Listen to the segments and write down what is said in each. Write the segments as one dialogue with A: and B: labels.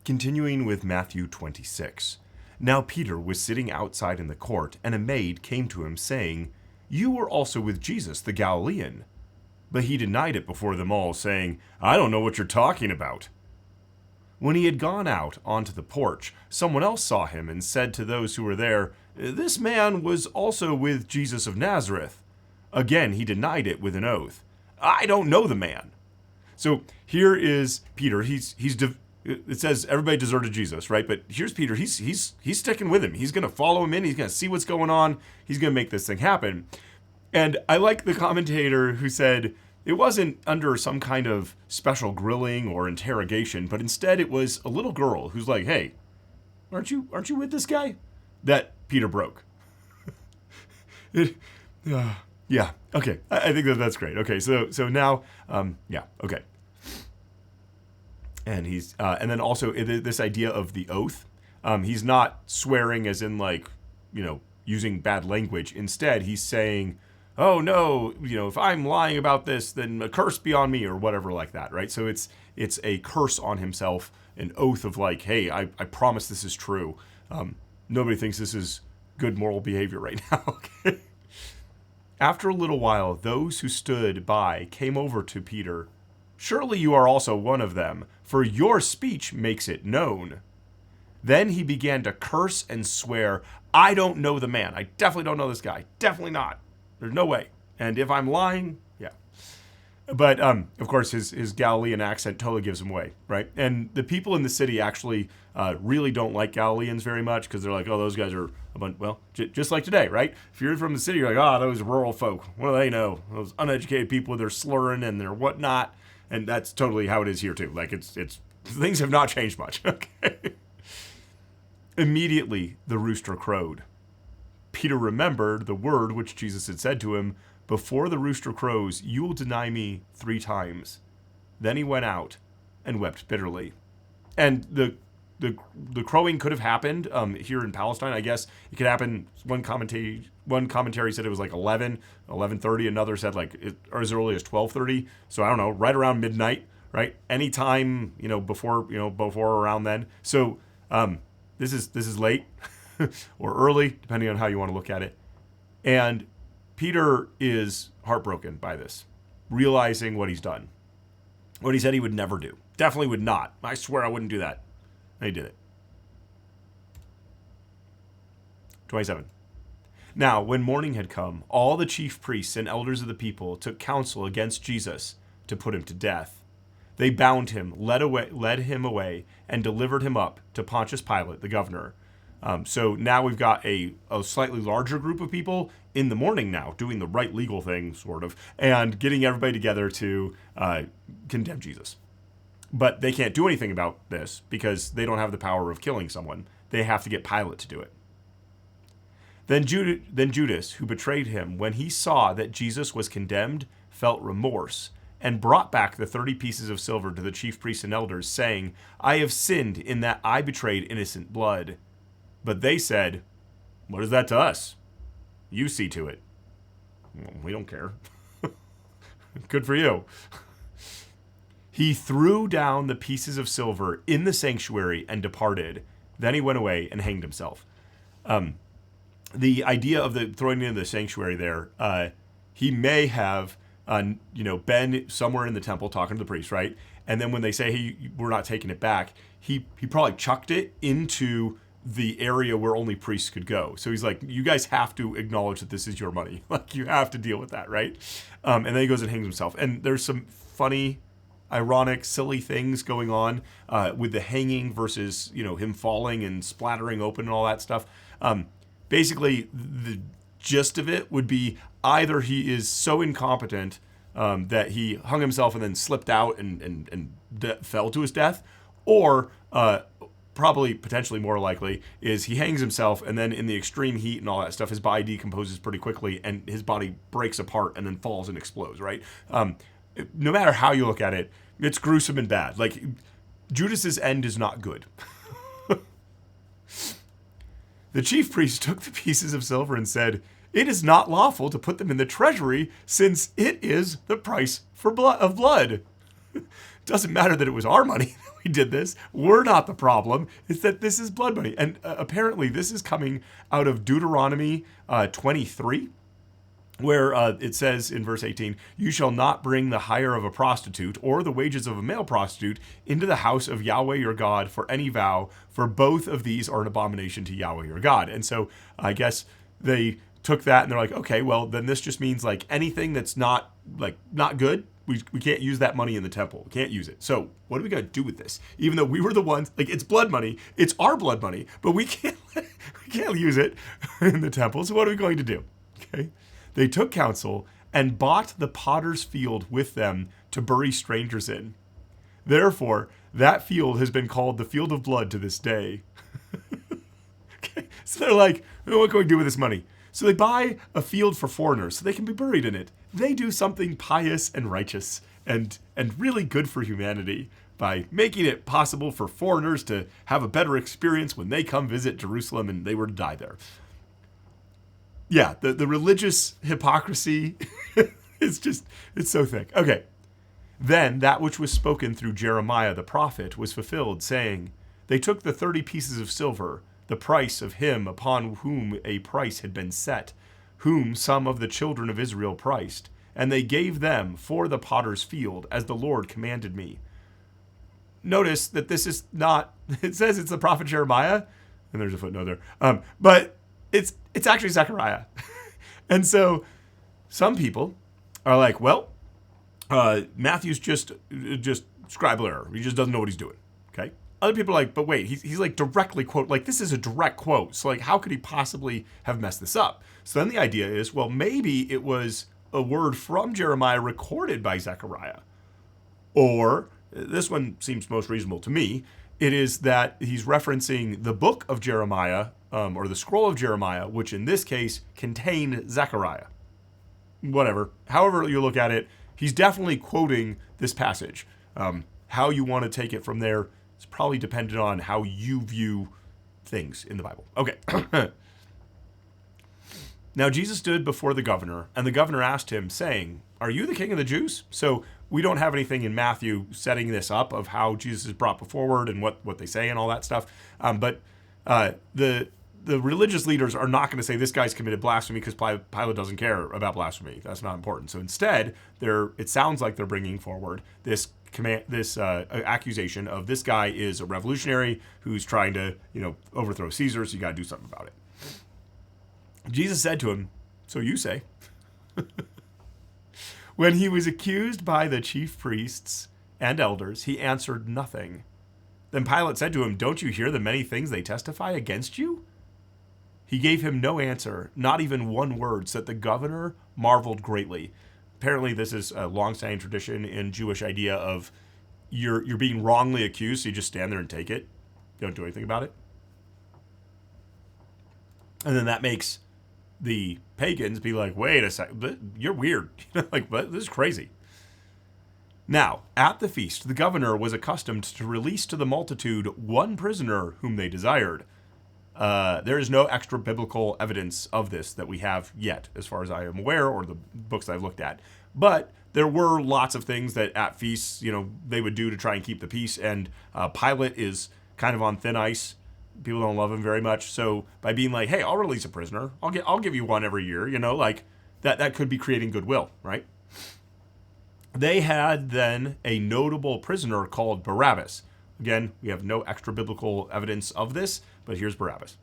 A: Continuing with Matthew 26. Now Peter was sitting outside in the court, and a maid came to him, saying, "You were also with Jesus the Galilean." But he denied it before them all, saying, "I don't know what you're talking about." When he had gone out onto the porch, someone else saw him and said to those who were there, "This man was also with Jesus of Nazareth." Again he denied it with an oath, "I don't know the man." So here is Peter. It says everybody deserted Jesus, right? But here's Peter. He's sticking with him. He's going to follow him in. He's going to see what's going on. He's going to make this thing happen. And I like the commentator who said it wasn't under some kind of special grilling or interrogation, but instead it was a little girl who's like, "Hey, aren't you with this guy?" That Peter broke. Yeah. Okay. I think that's great. Okay. So now, yeah. Okay. And and then also this idea of the oath. He's not swearing as in using bad language. Instead, he's saying, "Oh no, if I'm lying about this, then a curse be on me," or whatever like that, right? So it's a curse on himself, an oath of like, "Hey, I promise this is true." Nobody thinks this is good moral behavior right now. Okay. After a little while, those who stood by came over to Peter. "Surely you are also one of them, for your speech makes it known." Then he began to curse and swear, "I don't know the man. I definitely don't know this guy. Definitely not. There's no way. And if I'm lying, yeah." But, of course, his Galilean accent totally gives him away, right? And the people in the city actually really don't like Galileans very much because they're like, "Oh, those guys are a bunch," well, just like today, right? If you're from the city, you're like, "Oh, those rural folk. What do they know? Those uneducated people, they're slurring and they're whatnot." And that's totally how it is here, too. Like, it's things have not changed much, okay? Immediately, the rooster crowed. Peter remembered the word which Jesus had said to him, "Before the rooster crows, you will deny me 3 times." Then he went out and wept bitterly. And the crowing could have happened here in Palestine. I guess it could happen. One commentary said it was like 11:30. Another said or as early as 12:30. So I don't know, right around midnight, right? Anytime before around then. So this is late or early, depending on how you want to look at it. And Peter is heartbroken by this, realizing what he's done, what he said he would never do. Definitely would not. I swear I wouldn't do that. And he did it. 27. Now, when morning had come, all the chief priests and elders of the people took counsel against Jesus to put him to death. They bound him, led him away, and delivered him up to Pontius Pilate, the governor. So now we've got a slightly larger group of people in the morning now, doing the right legal thing, sort of, and getting everybody together to condemn Jesus. But they can't do anything about this because they don't have the power of killing someone. They have to get Pilate to do it. Then Judas, who betrayed him, when he saw that Jesus was condemned, felt remorse and brought back the 30 pieces of silver to the chief priests and elders, saying, "I have sinned in that I betrayed innocent blood." But they said, "What is that to us? You see to it." "Well, we don't care." Good for you. He threw down the pieces of silver in the sanctuary and departed. Then he went away and hanged himself. The idea of the throwing it in the sanctuary there, he may have, been somewhere in the temple talking to the priest, right? And then when they say, "Hey, we're not taking it back," he probably chucked it into the area where only priests could go. So he's like, "You guys have to acknowledge that this is your money. Like, you have to deal with that, right?" And then he goes and hangs himself. And there's some funny, ironic, silly things going on with the hanging versus, him falling and splattering open and all that stuff. Basically, the gist of it would be either he is so incompetent that he hung himself and then slipped out and fell to his death, or probably potentially more likely is he hangs himself and then in the extreme heat and all that stuff, his body decomposes pretty quickly and his body breaks apart and then falls and explodes, right? No matter how you look at it, it's gruesome and bad. Like, Judas's end is not good. The chief priest took the pieces of silver and said, "It is not lawful to put them in the treasury, since it is the price of blood." doesn't matter that it was our money that we did this. We're not the problem. It's that this is blood money. And apparently this is coming out of Deuteronomy 23, where it says in verse 18, you shall not bring the hire of a prostitute or the wages of a male prostitute into the house of Yahweh your God for any vow, for both of these are an abomination to Yahweh your God. And so I guess they took that and they're like, okay, well, then this just means like anything that's not good, we can't use that money in the temple. We can't use it. So what do we got to do with this? Even though we were the ones, like it's blood money, it's our blood money, but we can't use it in the temple. So what are we going to do? Okay. They took counsel and bought the potter's field with them to bury strangers in. Therefore, that field has been called the field of blood to this day. Okay. So they're like, what can we do with this money? So they buy a field for foreigners so they can be buried in it. They do something pious and righteous and really good for humanity by making it possible for foreigners to have a better experience when they come visit Jerusalem and they were to die there. Yeah, the religious hypocrisy is just, it's so thick. Okay. Then that which was spoken through Jeremiah the prophet was fulfilled, saying, they took the 30 pieces of silver, the price of him upon whom a price had been set, whom some of the children of Israel priced, and they gave them for the potter's field, as the Lord commanded me. Notice that this is not, it says it's the prophet Jeremiah, and there's a footnote there, but it's actually Zechariah. And so some people are like, well, Matthew's just scribal error. He just doesn't know what he's doing. Okay. Other people are like, but wait, he's like directly quote, like this is a direct quote. So like, how could he possibly have messed this up? So then the idea is, well, maybe it was a word from Jeremiah recorded by Zechariah. Or this one seems most reasonable to me. It is that he's referencing the book of Jeremiah, or the scroll of Jeremiah, which in this case contained Zechariah. Whatever. However you look at it, he's definitely quoting this passage. How you want to take it from there is probably dependent on how you view things in the Bible. Okay. Now Jesus stood before the governor, and the governor asked him, saying, are you the king of the Jews? So we don't have anything in Matthew setting this up of how Jesus is brought forward and what they say and all that stuff. But the religious leaders are not going to say this guy's committed blasphemy because Pilate doesn't care about blasphemy. That's not important. So instead, it sounds like they're bringing forward this accusation of this guy is a revolutionary who's trying to overthrow Caesar. So you got to do something about it. Jesus said to him, so you say. When he was accused by the chief priests and elders, he answered nothing. Then Pilate said to him, don't you hear the many things they testify against you? He gave him no answer, not even one word, so that the governor marveled greatly. Apparently, this is a long-standing tradition in Jewish idea of you're being wrongly accused, so you just stand there and take it. You don't do anything about it. And then that makes the pagans be like, wait a second, you're weird. Like, but this is crazy. Now, at the feast, the governor was accustomed to release to the multitude one prisoner whom they desired. There is no extra biblical evidence of this that we have yet, as far as I am aware, or the books I've looked at. But there were lots of things that at feasts, they would do to try and keep the peace. And Pilate is kind of on thin ice. People don't love him very much. So by being like, hey, I'll release a prisoner. I'll give you one every year, like that could be creating goodwill, right? They had then a notable prisoner called Barabbas. Again, we have no extra biblical evidence of this, but here's Barabbas.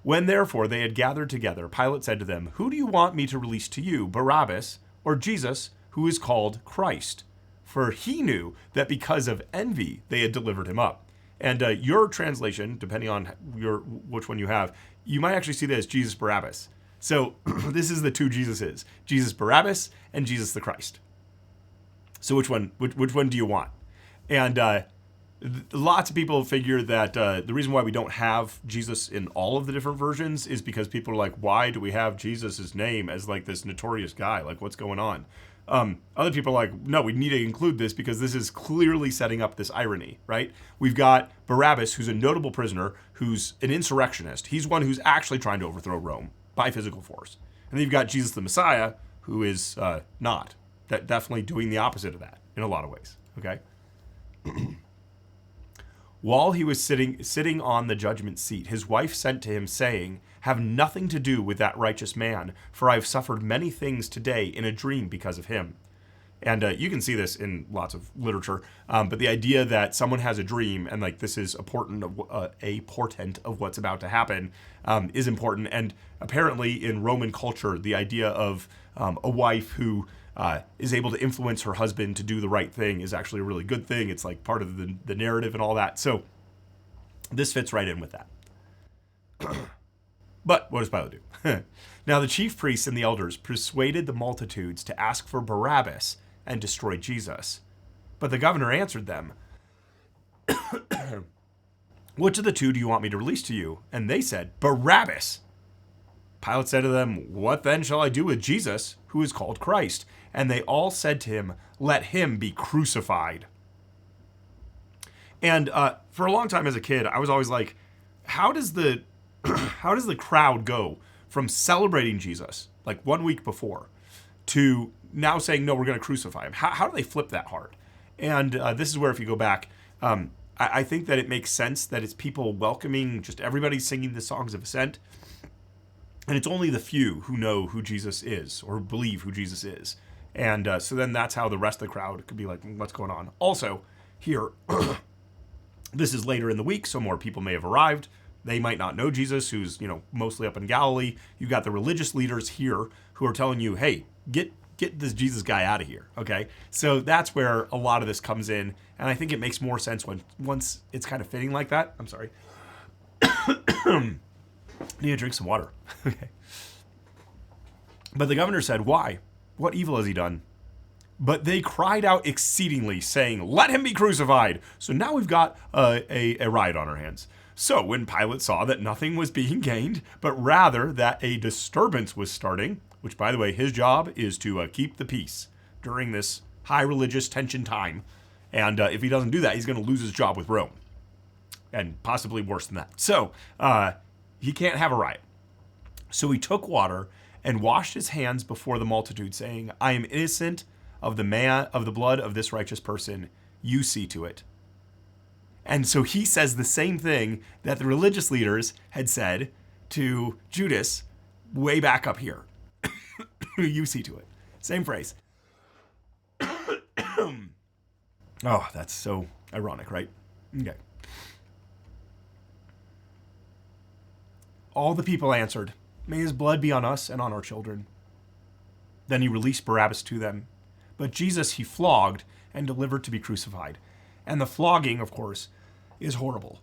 A: When therefore they had gathered together, Pilate said to them, who do you want me to release to you, Barabbas or Jesus, who is called Christ? For he knew that because of envy they had delivered him up. And your translation, depending on which one you have, you might actually see that as Jesus Barabbas. So this is the two Jesuses, Jesus Barabbas and Jesus the Christ. So which one do you want? And lots of people figure that the reason why we don't have Jesus in all of the different versions is because people are like, why do we have Jesus' name as like this notorious guy? Like, what's going on? Other people are like, no, we need to include this because this is clearly setting up this irony, right? We've got Barabbas, who's a notable prisoner, who's an insurrectionist. He's one who's actually trying to overthrow Rome by physical force. And then you've got Jesus the Messiah, who is not. Definitely doing the opposite of that in a lot of ways, okay? While he was sitting on the judgment seat, his wife sent to him, saying, "Have nothing to do with that righteous man, for I have suffered many things today in a dream because of him." And you can see this in lots of literature, but the idea that someone has a dream and like this is a portent of what's about to happen is important. And apparently in Roman culture, the idea of a wife who is able to influence her husband to do the right thing is actually a really good thing. It's like part of the narrative and all that. So this fits right in with that. But what does Pilate do? Now the chief priests and the elders persuaded the multitudes to ask for Barabbas and destroy Jesus. But the governor answered them, "Which of the two do you want me to release to you?" And they said, "Barabbas." Pilate said to them, "What then shall I do with Jesus, who is called Christ?" And they all said to him, "Let him be crucified." And for a long time as a kid, I was always like, how does the crowd go from celebrating Jesus, like 1 week before, to now saying, no, we're going to crucify him? How do they flip that hard? And this is where, if you go back, I think that it makes sense that it's people welcoming, just everybody singing the songs of ascent. And it's only the few who know who Jesus is or believe who Jesus is. And so then that's how the rest of the crowd could be like, what's going on? Also, here, this is later in the week, so more people may have arrived. They might not know Jesus, who's, mostly up in Galilee. You got the religious leaders here who are telling you, hey, get this Jesus guy out of here, okay? So that's where a lot of this comes in, and I think it makes more sense once it's kind of fitting like that. I'm sorry. Need to drink some water. Okay. But the governor said, "Why? What evil has he done?" But they cried out exceedingly, saying, "Let him be crucified." So now we've got a riot on our hands. So when Pilate saw that nothing was being gained, but rather that a disturbance was starting, which, by the way, his job is to keep the peace during this high religious tension time. And if he doesn't do that, he's going to lose his job with Rome. And possibly worse than that. So he can't have a riot. So he took water and washed his hands before the multitude, saying, "I am innocent of the blood of this righteous person. You see to it." And so he says the same thing that the religious leaders had said to Judas way back up here. You see to it. Same phrase. Oh, that's so ironic, right? Okay. All the people answered, "May his blood be on us and on our children." Then he released Barabbas to them. But Jesus he flogged and delivered to be crucified. And the flogging, of course, is horrible.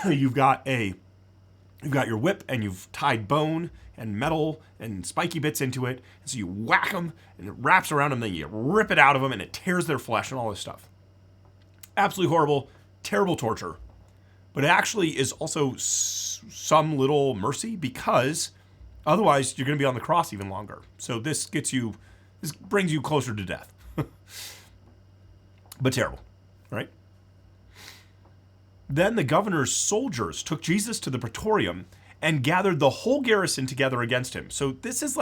A: You've got your whip, and you've tied bone and metal and spiky bits into it. And so you whack them, and it wraps around them, then you rip it out of them, and it tears their flesh and all this stuff. Absolutely horrible, terrible torture. But it actually is also some little mercy, because otherwise you're going to be on the cross even longer. So this brings you closer to death. But terrible, right? Then the governor's soldiers took Jesus to the praetorium and gathered the whole garrison together against him. So this is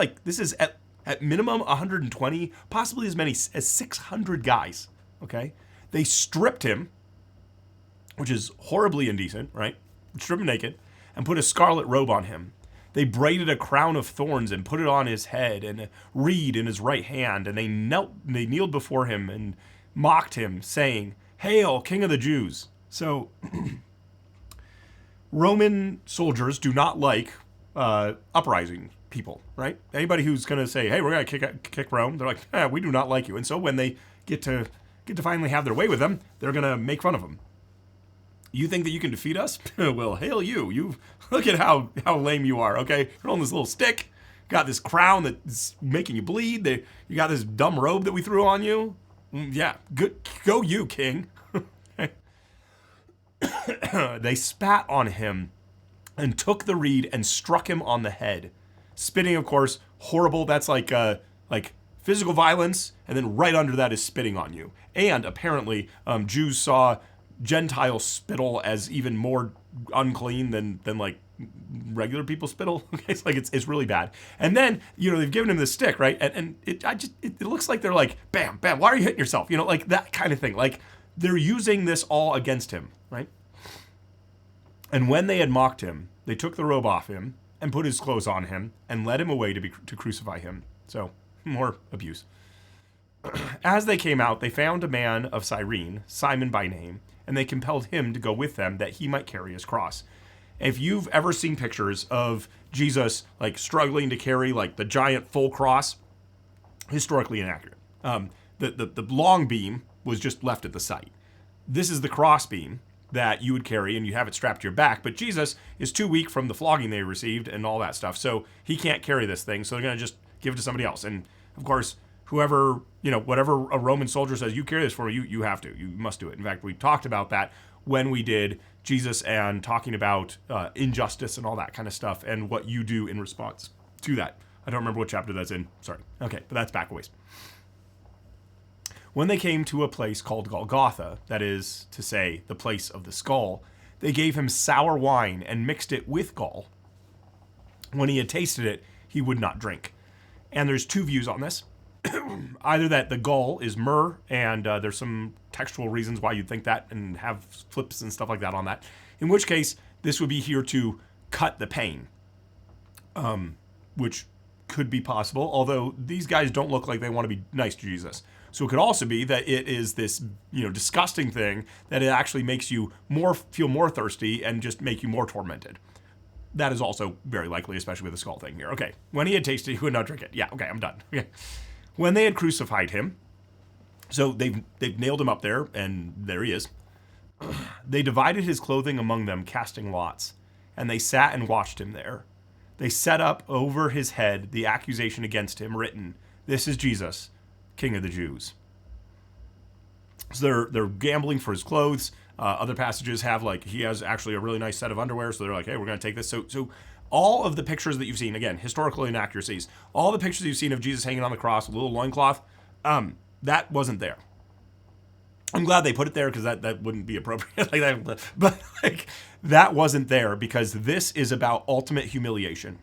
A: at minimum 120, possibly as many as 600 guys, okay? They stripped him, which is horribly indecent, right? Stripped him naked and put a scarlet robe on him. They braided a crown of thorns and put it on his head, and a reed in his right hand, and they kneeled before him and mocked him, saying, "Hail, King of the Jews." So Roman soldiers do not like uprising people, right? Anybody who's going to say, "Hey, we're going to kick Rome," they're like, "We do not like you." And so when they get to finally have their way with them, they're going to make fun of them. You think that you can defeat us? Well, hail you. You look at how lame you are, okay? You're on this little stick, got this crown that's making you bleed. You got this dumb robe that we threw on you. Yeah, good, go you, king. They spat on him and took the reed and struck him on the head. Spitting, of course, horrible. That's like physical violence, and then right under that is spitting on you. And apparently, Jews saw Gentile spittle as even more unclean than like regular people spittle. It's really bad. And then they've given him this stick, right? And it looks like they're like, bam, bam. Why are you hitting yourself? Like that kind of thing. Like they're using this all against him, right? And when they had mocked him, they took the robe off him and put his clothes on him and led him away to crucify him. So, more abuse. As they came out, they found a man of Cyrene, Simon by name, and they compelled him to go with them that he might carry his cross. If you've ever seen pictures of Jesus like struggling to carry like the giant full cross, historically inaccurate. The long beam was just left at the site. This is the cross beam that you would carry, and you have it strapped to your back. But Jesus is too weak from the flogging they received and all that stuff, so he can't carry this thing. So they're going to just give it to somebody else. And of course, whoever, whatever a Roman soldier says, you carry this for me, you have to. You must do it. In fact, we talked about that when we did Jesus and talking about injustice and all that kind of stuff and what you do in response to that. I don't remember what chapter that's in. Sorry. Okay, but that's back a ways. When they came to a place called Golgotha, that is to say, the place of the skull, they gave him sour wine and mixed it with gall. When he had tasted it, he would not drink. And there's two views on this. Either that the gall is myrrh, and there's some textual reasons why you'd think that, and have flips and stuff like that on that. In which case, this would be here to cut the pain, which could be possible, although these guys don't look like they want to be nice to Jesus. So it could also be that it is this, disgusting thing that it actually makes you feel more thirsty and just make you more tormented. That is also very likely, especially with the skull thing here. Okay, when he had tasted, he would not drink it. Yeah, okay, I'm done. Okay. When they had crucified him, so they've nailed him up there, and there he is. They divided his clothing among them, casting lots, and they sat and watched him there. They set up over his head the accusation against him, written, "This is Jesus, King of the Jews." So they're gambling for his clothes. Other passages have he has actually a really nice set of underwear, so they're like, hey, we're going to take this. So all of the pictures that you've seen, again, historical inaccuracies, all the pictures you've seen of Jesus hanging on the cross, a little loincloth, that wasn't there. I'm glad they put it there because that wouldn't be appropriate. But that wasn't there because this is about ultimate humiliation.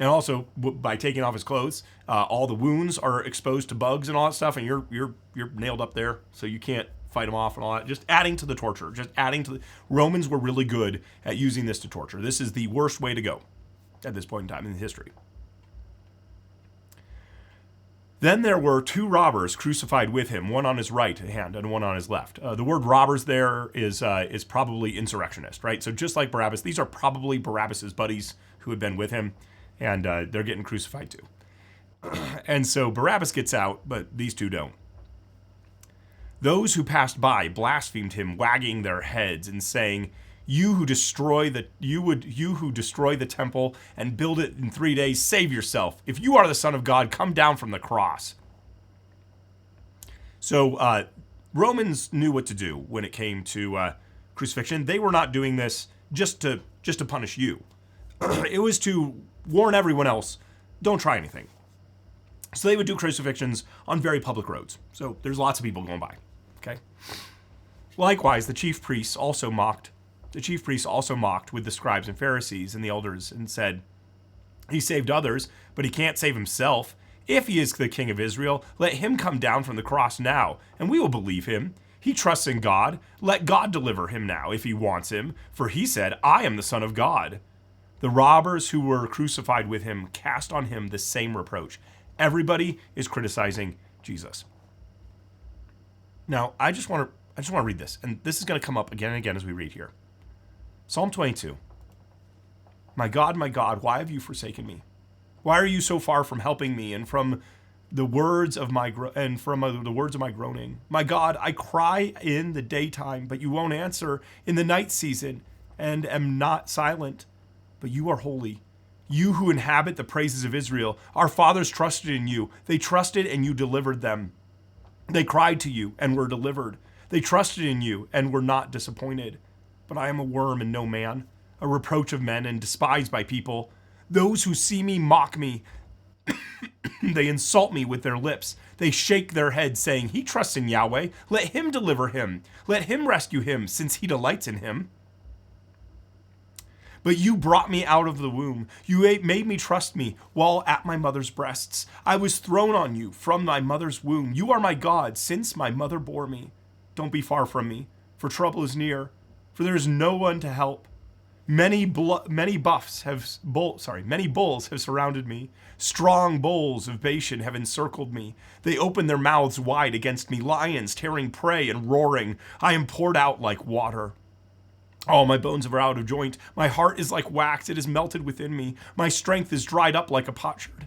A: And also, by taking off his clothes, all the wounds are exposed to bugs and all that stuff, and you're nailed up there, so you can't fight them off and all that. Just adding to the torture. Romans were really good at using this to torture. This is the worst way to go at this point in time in history. Then there were two robbers crucified with him, one on his right hand and one on his left. The word robbers there is probably insurrectionist, right? So just like Barabbas, these are probably Barabbas's buddies who had been with him, and they're getting crucified too. And so Barabbas gets out, but these two don't. Those who passed by blasphemed him, wagging their heads and saying, "You who destroy the temple and build it in 3 days, save yourself. If you are the Son of God, come down from the cross." So Romans knew what to do when it came to crucifixion. They were not doing this just to punish you. It was to warn everyone else, don't try anything. So they would do crucifixions on very public roads. So there's lots of people going by. Okay. Likewise, the chief priests also mocked with the scribes and Pharisees and the elders and said, "He saved others, but he can't save himself. If he is the King of Israel, let him come down from the cross now, and we will believe him. He trusts in God. Let God deliver him now if he wants him, for he said, 'I am the Son of God.'" The robbers who were crucified with him cast on him the same reproach. Everybody is criticizing Jesus. Now, I just want to read this, and this is going to come up again and again as we read here. Psalm 22. My God, why have you forsaken me? Why are you so far from helping me and from the words of my groaning? My God, I cry in the daytime, but you won't answer, in the night season, and am not silent. But you are holy. You who inhabit the praises of Israel. Our fathers trusted in you. They trusted and you delivered them. They cried to you and were delivered. They trusted in you and were not disappointed. But I am a worm and no man, a reproach of men and despised by people. Those who see me mock me. They insult me with their lips. They shake their heads, saying, "He trusts in Yahweh. Let him deliver him. Let him rescue him, since he delights in him." But you brought me out of the womb. You made me trust me while at my mother's breasts. I was thrown on you from my mother's womb. You are my God since my mother bore me. Don't be far from me, for trouble is near, for there is no one to help. Many bulls have surrounded me. Strong bulls of Bashan have encircled me. They open their mouths wide against me, lions tearing prey and roaring. I am poured out like water. All my bones are out of joint. My heart is like wax. It is melted within me. My strength is dried up like a potsherd.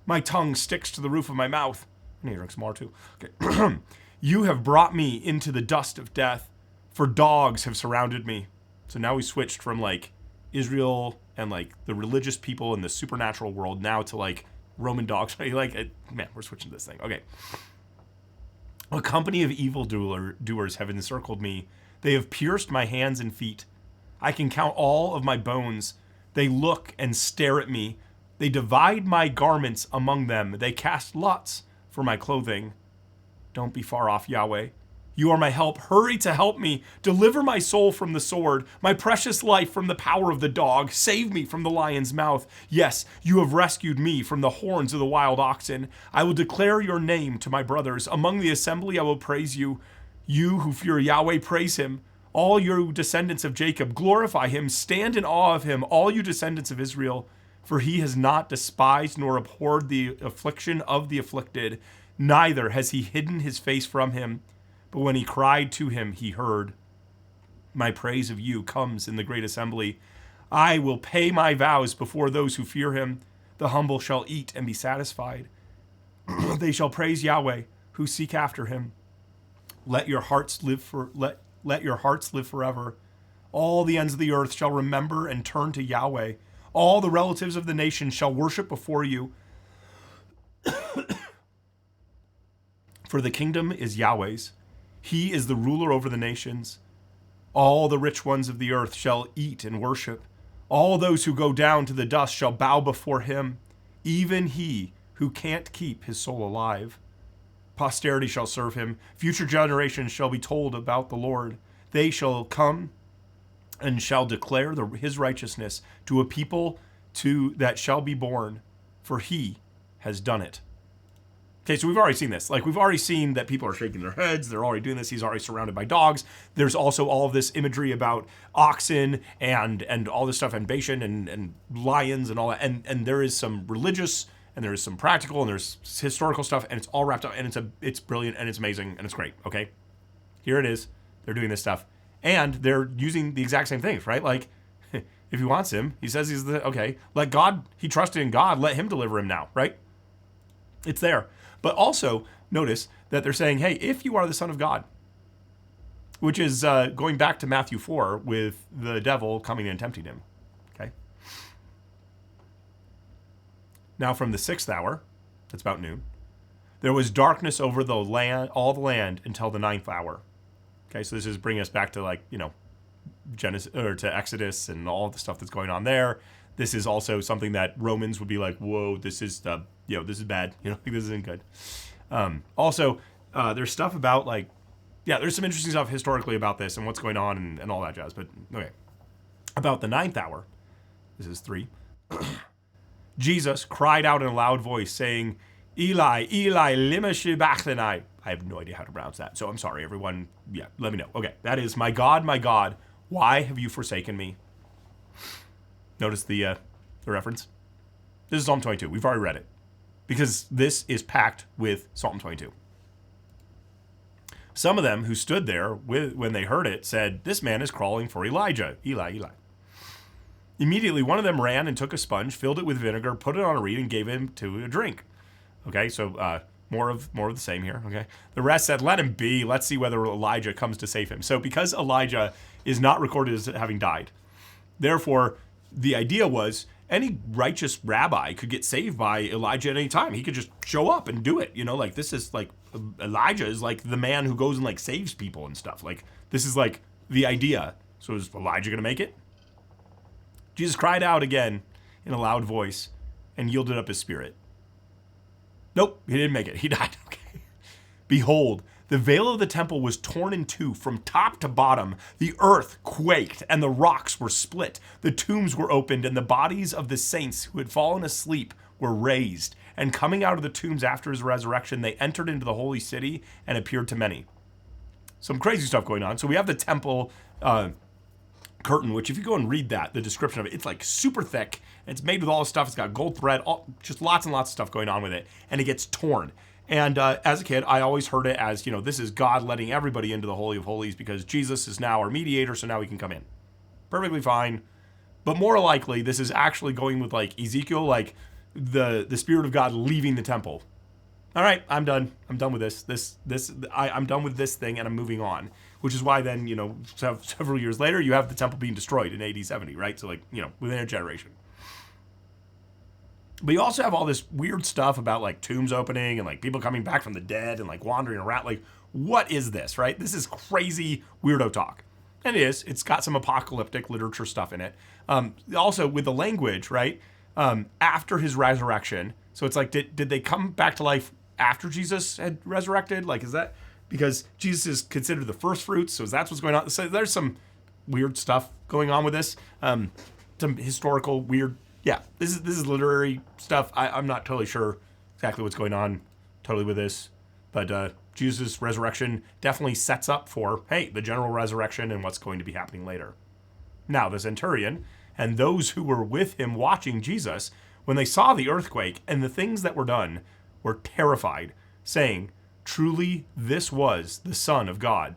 A: My tongue sticks to the roof of my mouth. I need to drink some more too. Okay. You have brought me into the dust of death, for dogs have surrounded me. So now we switched from like Israel and like the religious people in the supernatural world now to like Roman dogs. Man, we're switching this thing. Okay. A company of evildoers have encircled me. They have pierced my hands and feet. I can count all of my bones. They look and stare at me. They divide my garments among them. They cast lots for my clothing. Don't be far off, Yahweh. You are my help. Hurry to help me. Deliver my soul from the sword, my precious life from the power of the dog. Save me from the lion's mouth. Yes, you have rescued me from the horns of the wild oxen. I will declare your name to my brothers. Among the assembly I will praise you. You who fear Yahweh, praise him. All you descendants of Jacob, glorify him. Stand in awe of him, all you descendants of Israel. For he has not despised nor abhorred the affliction of the afflicted, neither has he hidden his face from him. But when he cried to him, he heard. My praise of you comes in the great assembly. I will pay my vows before those who fear him. The humble shall eat and be satisfied. They shall praise Yahweh, who seek after him. Let your hearts live forever. All the ends of the earth shall remember and turn to Yahweh. All the relatives of the nations shall worship before you. For the kingdom is Yahweh's. He is the ruler over the nations. All the rich ones of the earth shall eat and worship. All those who go down to the dust shall bow before him, even he who can't keep his soul alive. Posterity shall serve him. Future generations shall be told about the Lord. They shall come and shall declare his righteousness to a people that shall be born, for he has done it. Okay, so we've already seen this. Like, we've already seen that people are shaking their heads. They're already doing this. He's already surrounded by dogs. There's also all of this imagery about oxen and all this stuff, and Bashan and lions and all that. And there is some religious, and there is some practical, and there's historical stuff, and it's all wrapped up, and it's brilliant, and it's amazing, and it's great, okay? Here it is. They're doing this stuff. And they're using the exact same things, right? Like, if he wants him, he says okay, let God, he trusted in God, let him deliver him now, right? It's there. But also, notice that they're saying, hey, if you are the Son of God, which is going back to Matthew 4 with the devil coming and tempting him, okay? Now from the 6th hour, that's about noon, there was darkness over the land, all the land, until the 9th hour. Okay, so this is bringing us back to Genesis or to Exodus and all the stuff that's going on there. This is also something that Romans would be like, whoa, this is bad. This isn't good. Also, there's stuff about there's some interesting stuff historically about this and what's going on and all that jazz. But okay, about the 9th hour, this is 3. Jesus cried out in a loud voice, saying, Eli, Eli, lima sabachthani. I have no idea how to pronounce that, so I'm sorry, everyone. Yeah, let me know. Okay, that is, my God, why have you forsaken me? Notice the reference. This is Psalm 22. We've already read it because this is packed with Psalm 22. Some of them who stood there when they heard it said, this man is crawling for Elijah. Eli, Eli. Immediately, one of them ran and took a sponge, filled it with vinegar, put it on a reed, and gave him to a drink. Okay, so more of the same here. Okay, the rest said, let him be. Let's see whether Elijah comes to save him. So because Elijah is not recorded as having died, therefore, the idea was any righteous rabbi could get saved by Elijah at any time. He could just show up and do it. This is Elijah is like the man who goes and saves people and stuff. This is the idea. So is Elijah going to make it? Jesus cried out again in a loud voice and yielded up his spirit. Nope, he didn't make it. He died. Okay. Behold, The veil of the temple was torn in two from top to bottom. The earth quaked and the rocks were split. The tombs were opened and the bodies of the saints who had fallen asleep were raised. And coming out of the tombs after his resurrection, they entered into the holy city and appeared to many. Some crazy stuff going on. So we have the temple curtain, which if you go and read that, the description of it, it's like super thick. It's made with all this stuff. It's got gold thread, just lots and lots of stuff going on with it. And it gets torn. And as a kid, I always heard it as, this is God letting everybody into the Holy of Holies because Jesus is now our mediator, so now we can come in. Perfectly fine. But more likely, this is actually going with like Ezekiel, like the Spirit of God leaving the temple. All right, I'm done. I'm done with this. I'm done with this thing and I'm moving on. Which is why then, several years later, you have the temple being destroyed in AD 70, right? So within a generation. But you also have all this weird stuff about like tombs opening and like people coming back from the dead and like wandering around. Like, what is this, right? This is crazy weirdo talk. And it is. It's got some apocalyptic literature stuff in it. Also with the language, right? After his resurrection. So it's like, did they come back to life after Jesus had resurrected? Like, is that because Jesus is considered the first fruits? So that's what's going on. So there's some weird stuff going on with this. Some historical weird. Yeah, this is literary stuff. I'm not totally sure exactly what's going on totally with this. But Jesus' resurrection definitely sets up for, hey, the general resurrection and what's going to be happening later. Now, the centurion and those who were with him watching Jesus, when they saw the earthquake and the things that were done, were terrified, saying, truly, this was the Son of God.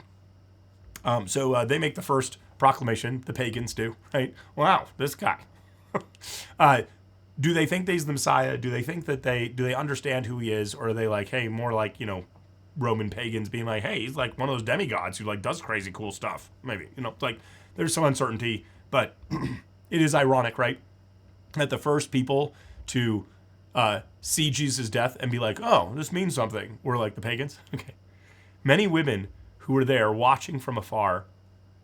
A: So they make the first proclamation, the pagans do, right? Wow, this guy. Do they think he's the Messiah? Do they think that do they understand who he is? Or are they like, hey, more like, Roman pagans being like, hey, he's like one of those demigods who like does crazy cool stuff. Maybe, like there's some uncertainty, but it is ironic, right? That the first people to see Jesus' death and be like, oh, this means something, were like the pagans. Okay. Many women who were there watching from afar,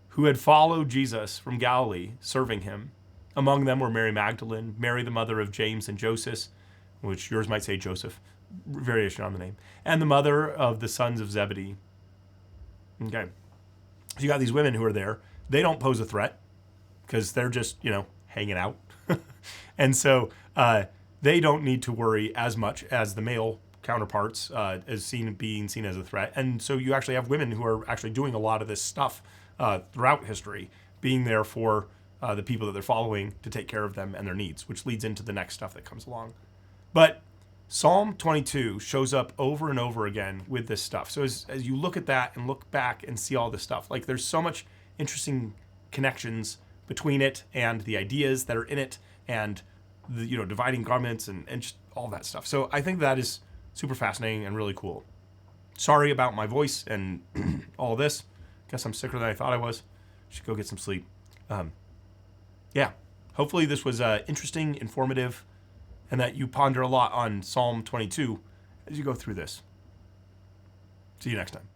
A: who had followed Jesus from Galilee, serving him. Among them were Mary Magdalene, Mary the mother of James and Joseph, which yours might say Joseph, variation on the name, and the mother of the sons of Zebedee. Okay. So you got these women who are there. They don't pose a threat because they're just, hanging out. And so they don't need to worry as much as the male counterparts as being seen as a threat. And so you actually have women who are actually doing a lot of this stuff throughout history, being there for the people that they're following to take care of them and their needs, which leads into the next stuff that comes along. But Psalm 22 shows up over and over again with this stuff. So as you look at that and look back and see all this stuff, like there's so much interesting connections between it and the ideas that are in it and the, dividing garments and just all that stuff. So I think that is super fascinating and really cool. Sorry about my voice and all this. Guess I'm sicker than I thought I was. Should go get some sleep. Yeah, hopefully this was interesting, informative, and that you ponder a lot on Psalm 22 as you go through this. See you next time.